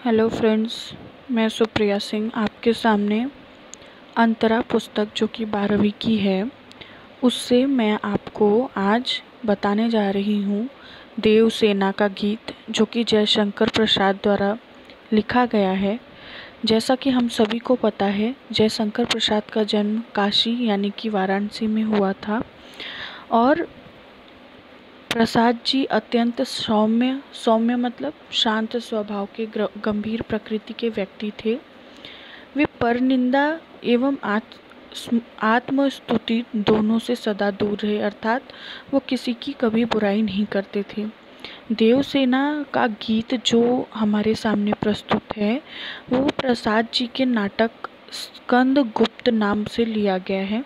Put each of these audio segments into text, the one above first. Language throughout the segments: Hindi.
हेलो फ्रेंड्स, मैं सुप्रिया सिंह आपके सामने अंतरा पुस्तक जो कि 12वीं की है उससे मैं आपको आज बताने जा रही हूँ देवसेना का गीत, जो कि जयशंकर प्रसाद द्वारा लिखा गया है। जैसा कि हम सभी को पता है, जयशंकर प्रसाद का जन्म काशी यानी कि वाराणसी में हुआ था और प्रसाद जी अत्यंत सौम्य मतलब शांत स्वभाव के गंभीर प्रकृति के व्यक्ति थे। वे परनिंदा एवं आत्मस्तुति दोनों से सदा दूर रहे, अर्थात वो किसी की कभी बुराई नहीं करते थे। देवसेना का गीत जो हमारे सामने प्रस्तुत है वो प्रसाद जी के नाटक स्कंदगुप्त नाम से लिया गया है।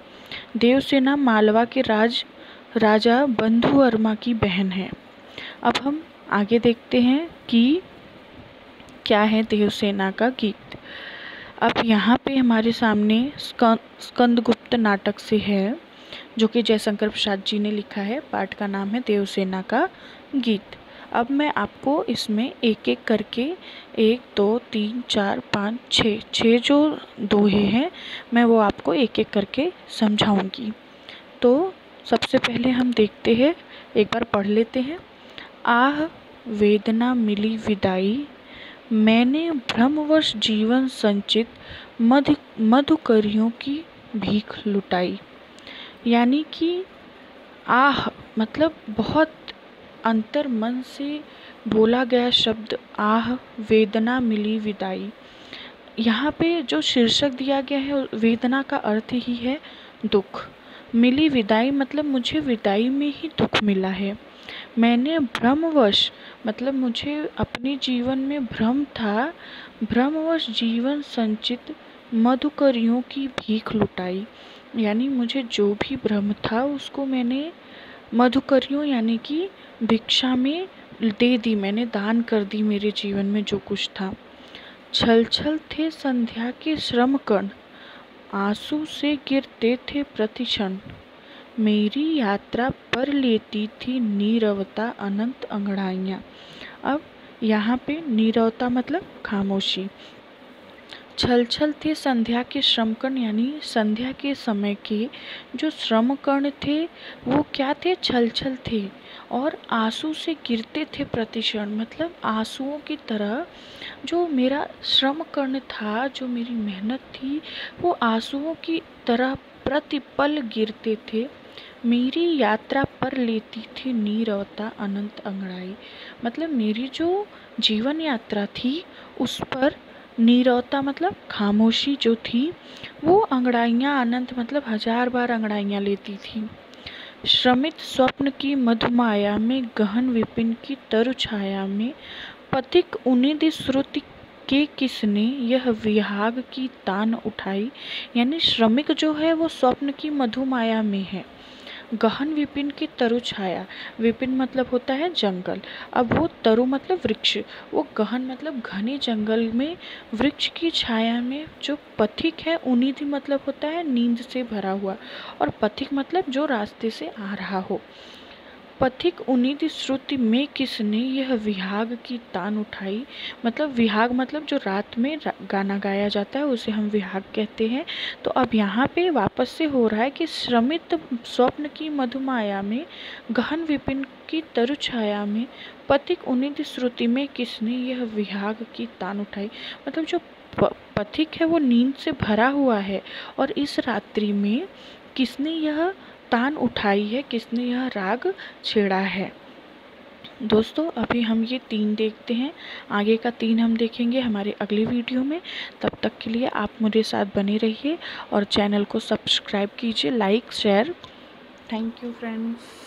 देवसेना मालवा के राजा बंधुवर्मा की बहन है। अब हम आगे देखते हैं कि क्या है देवसेना का गीत। अब यहाँ पे हमारे सामने स्कंदगुप्त नाटक से है, जो कि जयशंकर प्रसाद जी ने लिखा है। पाठ का नाम है देवसेना का गीत। अब मैं आपको इसमें एक एक करके 1 2 3 4 5 6 जो दोहे हैं मैं वो आपको एक एक करके समझाऊंगी। तो सबसे पहले हम देखते हैं, एक बार पढ़ लेते हैं। आह वेदना मिली विदाई, मैंने भ्रमवश जीवन संचित मधुकरियों की भीख लुटाई। यानी कि आह मतलब बहुत अंतर मन से बोला गया शब्द आह, वेदना मिली विदाई। यहाँ पे जो शीर्षक दिया गया है वेदना का अर्थ ही है दुख। मिली विदाई मतलब मुझे विदाई में ही दुख मिला है। मैंने भ्रमवश मतलब मुझे अपने जीवन में भ्रम था, भ्रमवश जीवन संचित मधुकरियों की भीख लुटाई। यानी मुझे जो भी भ्रम था उसको मैंने मधुकरियों यानी कि भिक्षा में दे दी, मैंने दान कर दी मेरे जीवन में जो कुछ था। छल छल थे संध्या के श्रम कण, आंसू से गिरते थे प्रतिक्षण, मेरी यात्रा पर लेती थी नीरवता अनंत अंगड़ाइयाँ। अब यहाँ पे नीरवता मतलब खामोशी। छल छल थे संध्या के श्रमकण यानी संध्या के समय के जो श्रमकण थे वो क्या थे, छल छल थे। और आंसू से गिरते थे प्रतिक्षण मतलब आंसुओं की तरह जो मेरा श्रमकण था, जो मेरी मेहनत थी वो आंसुओं की तरह प्रतिपल गिरते थे। मेरी यात्रा पर लेती थी नीरवता अनंत अंगड़ाई मतलब मेरी जो जीवन यात्रा थी उस पर नीरवता मतलब खामोशी जो थी वो अंगड़ाइयाँ अनंत मतलब 1000 बार अंगड़ाइयाँ लेती थी। श्रमित स्वप्न की मधुमाया में, गहन विपिन की तरु छाया में, पथिक उन्निध श्रुति के किसने यह विहाग की तान उठाई। यानी श्रमिक जो है वो स्वप्न की मधुमाया में है। गहन विपिन की तरु छाया, विपिन मतलब होता है जंगल, अब वो तरु मतलब वृक्ष, वो गहन मतलब घने जंगल में वृक्ष की छाया में जो पथिक है, उन्निध मतलब होता है नींद से भरा हुआ, और पथिक मतलब जो रास्ते से आ रहा हो। पथिक उन्निध श्रुति में किसने यह विहाग की तान उठाई मतलब विहाग मतलब जो रात में गाना गाया जाता है उसे हम विहाग कहते हैं। तो अब यहाँ पे वापस से हो रहा है कि श्रमित स्वप्न की मधुमाया में, गहन विपिन की तरु छाया में, पथिक उन्निध श्रुति में किसने यह विहाग की तान उठाई मतलब जो पथिक है वो नींद से भरा हुआ है और इस रात्रि में किसने यह तान उठाई है, किसने यह राग छेड़ा है। दोस्तों अभी हम ये 3 देखते हैं, आगे का 3 हम देखेंगे हमारे अगली वीडियो में। तब तक के लिए आप मेरे साथ बने रहिए और चैनल को सब्सक्राइब कीजिए, like share. Thank you friends.